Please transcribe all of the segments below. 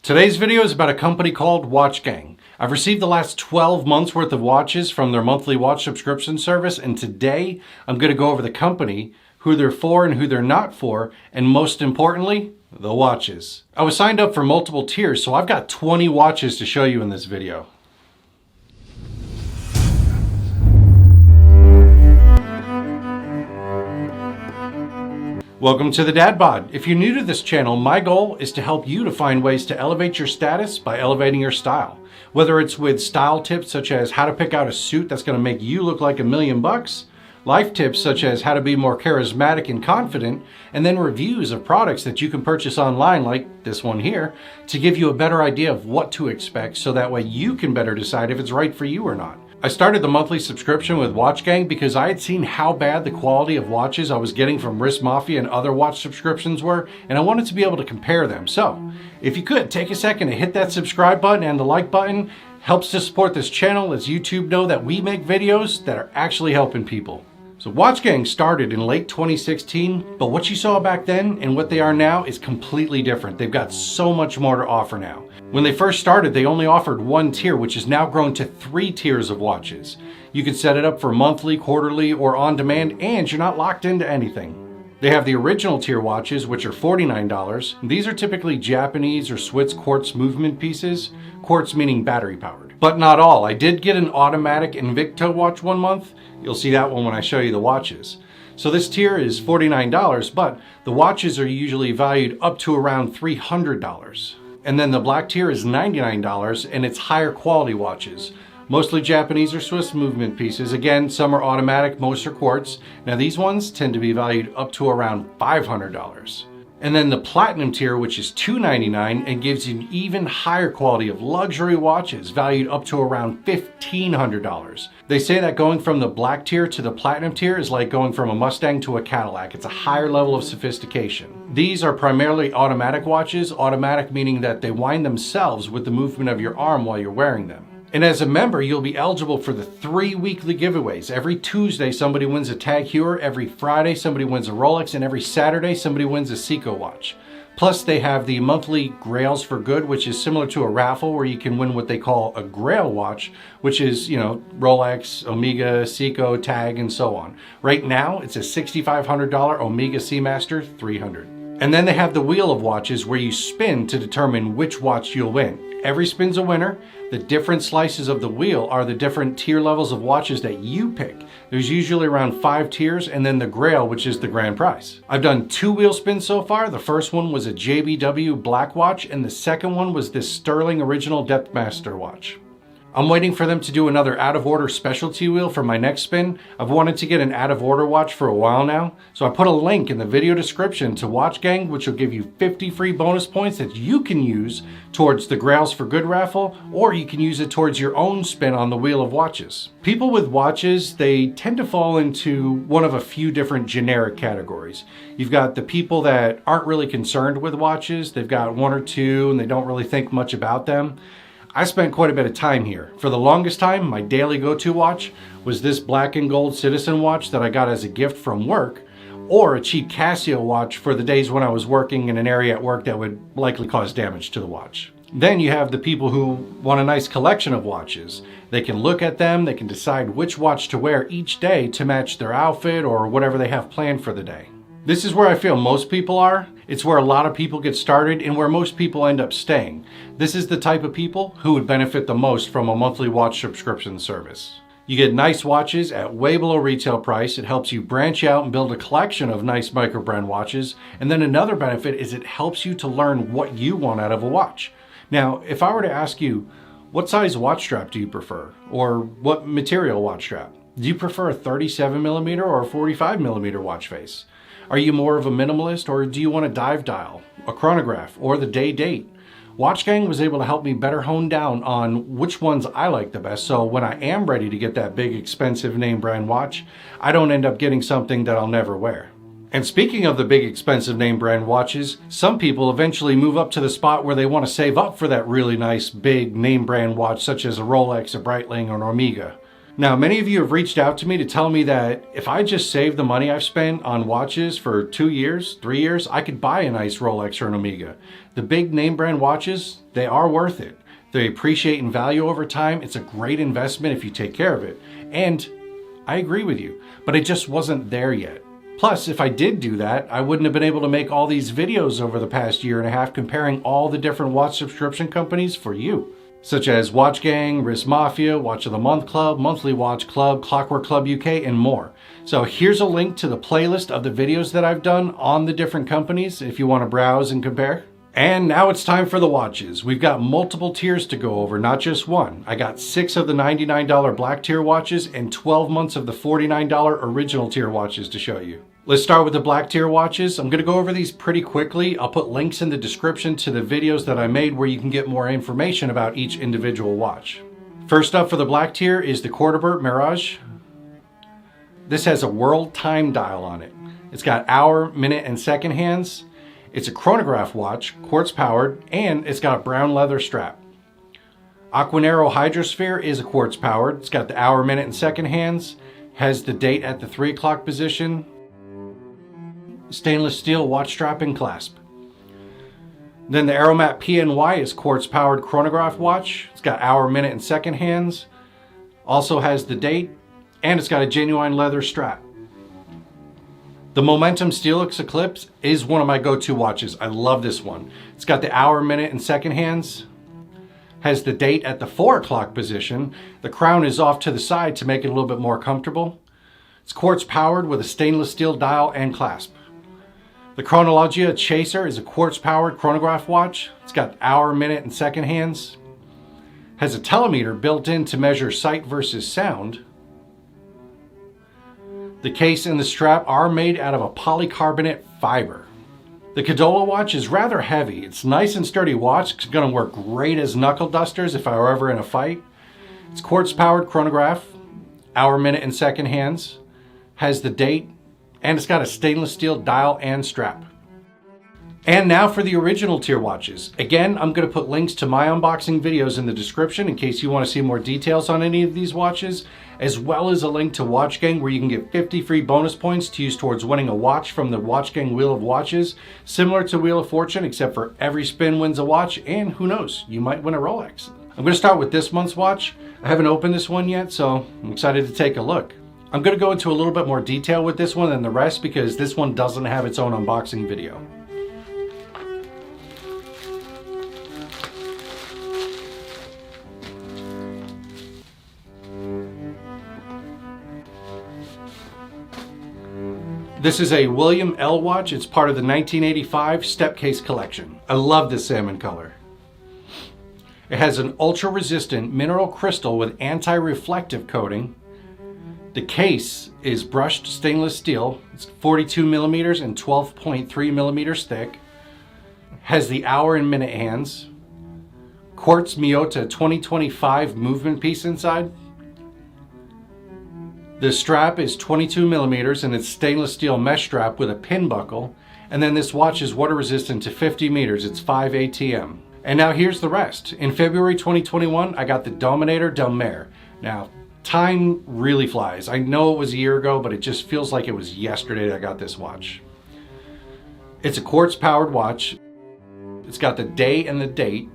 Today's video is about a company called WatchGang. I've received the last 12 months worth of watches from their monthly watch subscription service, and today I'm going to go over the company, who they're for and who they're not for, and most importantly, the watches. I was signed up for multiple tiers, so I've got 20 watches to show you in this video. Welcome to the Dad Bod. If you're new to this channel, my goal is to help you to find ways to elevate your status by elevating your style. Whether it's with style tips such as how to pick out a suit that's going to make you look like $1,000,000, life tips such as how to be more charismatic and confident, and then reviews of products that you can purchase online like this one here to give you a better idea of what to expect so that way you can better decide if it's right for you or not. I started the monthly subscription with WatchGang because I had seen how bad the quality of watches I was getting from Wrist Mafia and other watch subscriptions were, and I wanted to be able to compare them. So, if you could, take a second to hit that subscribe button and the like button. Helps to support this channel, as YouTube know that we make videos that are actually helping people. So WatchGang started in late 2016, but what you saw back then and what they are now is completely different. They've got so much more to offer now. When they first started, they only offered one tier, which has now grown to 3 tiers of watches. You can set it up for monthly, quarterly, or on demand, and you're not locked into anything. They have the original tier watches, which are $49. These are typically Japanese or Swiss quartz movement pieces, quartz meaning battery powered. But not all. I did get an automatic Invicto watch one month. You'll see that one when I show you the watches. So this tier is $49, but the watches are usually valued up to around $300. And then the black tier is $99, and it's higher quality watches. Mostly Japanese or Swiss movement pieces. Again, some are automatic, most are quartz. Now these ones tend to be valued up to around $500. And then the platinum tier, which is $299 and gives you an even higher quality of luxury watches valued up to around $1,500. They say that going from the black tier to the platinum tier is like going from a Mustang to a Cadillac. It's a higher level of sophistication. These are primarily automatic watches, automatic meaning that they wind themselves with the movement of your arm while you're wearing them. And as a member, you'll be eligible for the 3 weekly giveaways. Every Tuesday, somebody wins a Tag Heuer. Every Friday, somebody wins a Rolex. And every Saturday, somebody wins a Seiko watch. Plus, they have the monthly Grails for Good, which is similar to a raffle where you can win what they call a Grail watch, which is, Rolex, Omega, Seiko, Tag, and so on. Right now, it's a $6,500 Omega Seamaster 300. And then they have the Wheel of Watches where you spin to determine which watch you'll win. Every spin's a winner. The different slices of the wheel are the different tier levels of watches that you pick. There's usually around 5 tiers, and then the Grail, which is the grand prize. I've done 2 wheel spins so far. The first one was a JBW black watch, and the second one was this Sterling Original Depthmaster watch. I'm waiting for them to do another out-of-order specialty wheel for my next spin. I've wanted to get an out-of-order watch for a while now, so I put a link in the video description to WatchGang, which will give you 50 free bonus points that you can use towards the Grails for Good raffle, or you can use it towards your own spin on the Wheel of Watches. People with watches, they tend to fall into one of a few different generic categories. You've got the people that aren't really concerned with watches. They've got 1 or 2 and they don't really think much about them. I spent quite a bit of time here. For the longest time, my daily go-to watch was this black and gold Citizen watch that I got as a gift from work, or a cheap Casio watch for the days when I was working in an area at work that would likely cause damage to the watch. Then you have the people who want a nice collection of watches. They can look at them, they can decide which watch to wear each day to match their outfit or whatever they have planned for the day. This is where I feel most people are. It's where a lot of people get started and where most people end up staying. This is the type of people who would benefit the most from a monthly watch subscription service. You get nice watches at way below retail price. It helps you branch out and build a collection of nice micro brand watches. And then another benefit is it helps you to learn what you want out of a watch. Now, if I were to ask you, what size watch strap do you prefer? Or what material watch strap? Do you prefer a 37mm or a 45mm watch face? Are you more of a minimalist, or do you want a dive dial, a chronograph, or the day date? WatchGang was able to help me better hone down on which ones I like the best, so when I am ready to get that big expensive name brand watch, I don't end up getting something that I'll never wear. And speaking of the big expensive name brand watches, some people eventually move up to the spot where they want to save up for that really nice big name brand watch such as a Rolex, a Breitling, or an Omega. Now, many of you have reached out to me to tell me that if I just save the money I've spent on watches for 2 years, 3 years, I could buy a nice Rolex or an Omega. The big name brand watches, they are worth it. They appreciate in value over time. It's a great investment if you take care of it. And I agree with you, but it just wasn't there yet. Plus, if I did do that, I wouldn't have been able to make all these videos over the past year and a half comparing all the different watch subscription companies for you, such as Watch Gang, Wrist Mafia, Watch of the Month Club, Monthly Watch Club, Clockwork Club UK, and more. So here's a link to the playlist of the videos that I've done on the different companies if you want to browse and compare. And now it's time for the watches. We've got multiple tiers to go over, not just one. I got 6 of the $99 black tier watches and 12 months of the $49 original tier watches to show you. Let's start with the black tier watches. I'm going to go over these pretty quickly. I'll put links in the description to the videos that I made where you can get more information about each individual watch. First up for the black tier is the Quarterbert Mirage. This has a world time dial on it. It's got hour, minute, and second hands. It's a chronograph watch, quartz powered, and it's got a brown leather strap. Aquanero Hydrosphere is a quartz powered. It's got the hour, minute, and second hands. Has the date at the 3 o'clock position. Stainless steel watch strap and clasp. Then the Aeromat PNY is quartz powered chronograph watch. It's got hour, minute, and second hands. Also has the date, and it's got a genuine leather strap. The Momentum Steelix Eclipse is one of my go-to watches. I love this one. It's got the hour, minute, and second hands. Has the date at the 4 o'clock position. The crown is off to the side to make it a little bit more comfortable. It's quartz powered with a stainless steel dial and clasp. The Chronologia Chaser is a quartz powered chronograph watch. It's got hour, minute, and second hands. Has a telemeter built in to measure sight versus sound. The case and the strap are made out of a polycarbonate fiber. The Cadola watch is rather heavy. It's a nice and sturdy watch. It's going to work great as knuckle dusters if I were ever in a fight. It's quartz powered chronograph, hour, minute, and second hands. Has the date, and it's got a stainless steel dial and strap. And now for the original tier watches. Again, I'm going to put links to my unboxing videos in the description in case you want to see more details on any of these watches, as well as a link to Watch Gang where you can get 50 free bonus points to use towards winning a watch from the Watch Gang Wheel of Watches, similar to Wheel of Fortune, except for every spin wins a watch, and who knows, you might win a Rolex. I'm going to start with this month's watch. I haven't opened this one yet, so I'm excited to take a look. I'm going to go into a little bit more detail with this one than the rest because this one doesn't have its own unboxing video. This is a William L watch. It's part of the 1985 step case collection. I love this salmon color. It has an ultra resistant mineral crystal with anti-reflective coating. The case is brushed stainless steel. It's 42 millimeters and 12.3 millimeters thick. Has the hour and minute hands. Quartz Miyota 2025 movement piece inside. The strap is 22 millimeters and it's stainless steel mesh strap with a pin buckle. And then this watch is water resistant to 50 meters. It's 5 ATM. And now here's the rest. In February 2021, I got the Dominator Del Mar. Now, time really flies. I know it was a year ago, but it just feels like it was yesterday that I got this watch. It's a quartz powered watch. It's got the day and the date,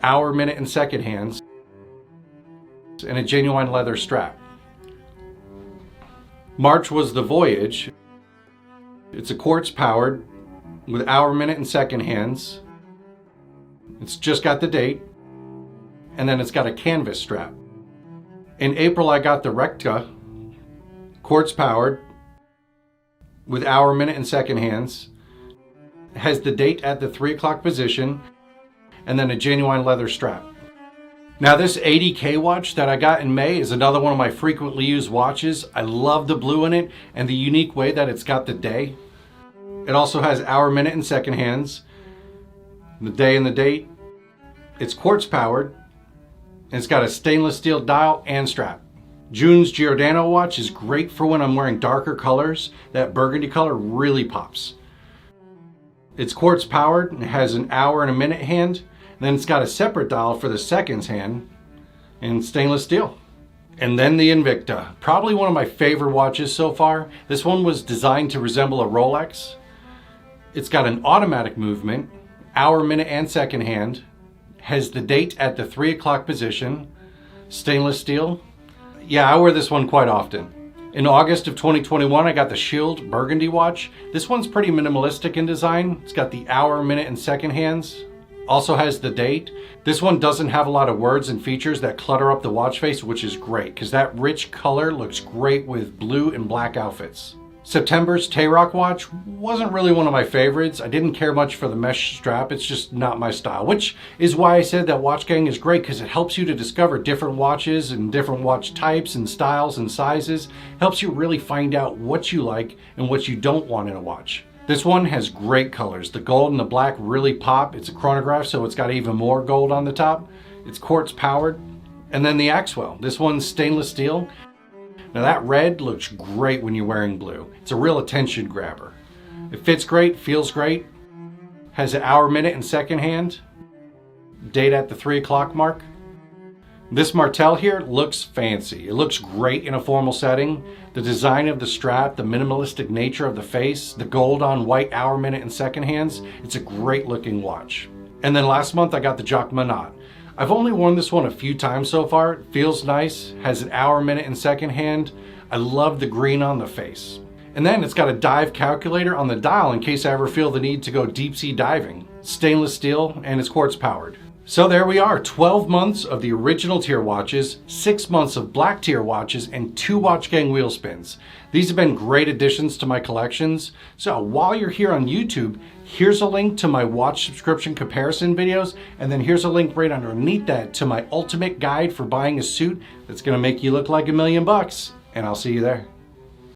hour, minute, and second hands, and a genuine leather strap. March was the Voyage. It's a quartz powered with hour, minute, and second hands. It's just got the date, and then it's got a canvas strap. In April, I got the Recta, quartz powered with hour, minute, and second hands. It has the date at the 3 o'clock position, and then a genuine leather strap. Now this 80K watch that I got in May is another one of my frequently used watches. I love the blue in it and the unique way that it's got the day. It also has hour, minute, and second hands. The day and the date. It's quartz powered. And it's got a stainless steel dial and strap. June's Giordano watch is great for when I'm wearing darker colors. That burgundy color really pops. It's quartz powered and has an hour and a minute hand. Then it's got a separate dial for the seconds hand in stainless steel. And then the Invicta, probably one of my favorite watches so far. This one was designed to resemble a Rolex. It's got an automatic movement, hour, minute, and second hand, has the date at the 3 o'clock position, stainless steel. Yeah, I wear this one quite often. In August of 2021, I got the Shield Burgundy watch. This one's pretty minimalistic in design. It's got the hour, minute, and second hands. Also has the date. This one doesn't have a lot of words and features that clutter up the watch face, which is great because that rich color looks great with blue and black outfits. September's Tay-Rock watch wasn't really one of my favorites. I didn't care much for the mesh strap. It's just not my style, which is why I said that Watch Gang is great because it helps you to discover different watches and different watch types and styles and sizes. Helps you really find out what you like and what you don't want in a watch. This one has great colors. The gold and the black really pop. It's a chronograph, so it's got even more gold on the top. It's quartz powered. And then the Axwell. This one's stainless steel. Now that red looks great when you're wearing blue. It's a real attention grabber. It fits great, feels great. Has an hour, minute, and second hand. Date at the 3 o'clock mark. This Martell here looks fancy. It looks great in a formal setting. The design of the strap, the minimalistic nature of the face, the gold on white hour, minute, and second hands. It's a great looking watch. And then last month I got the Jacques Monod. I've only worn this one a few times so far. It feels nice, has an hour, minute, and second hand. I love the green on the face. And then it's got a dive calculator on the dial in case I ever feel the need to go deep sea diving. Stainless steel and it's quartz powered. So there we are, 12 months of the original tier watches, 6 months of black tier watches, and 2 Watch Gang wheel spins. These have been great additions to my collections. So while you're here on YouTube, here's a link to my watch subscription comparison videos, and then here's a link right underneath that to my ultimate guide for buying a suit that's gonna make you look like $1,000,000. And I'll see you there.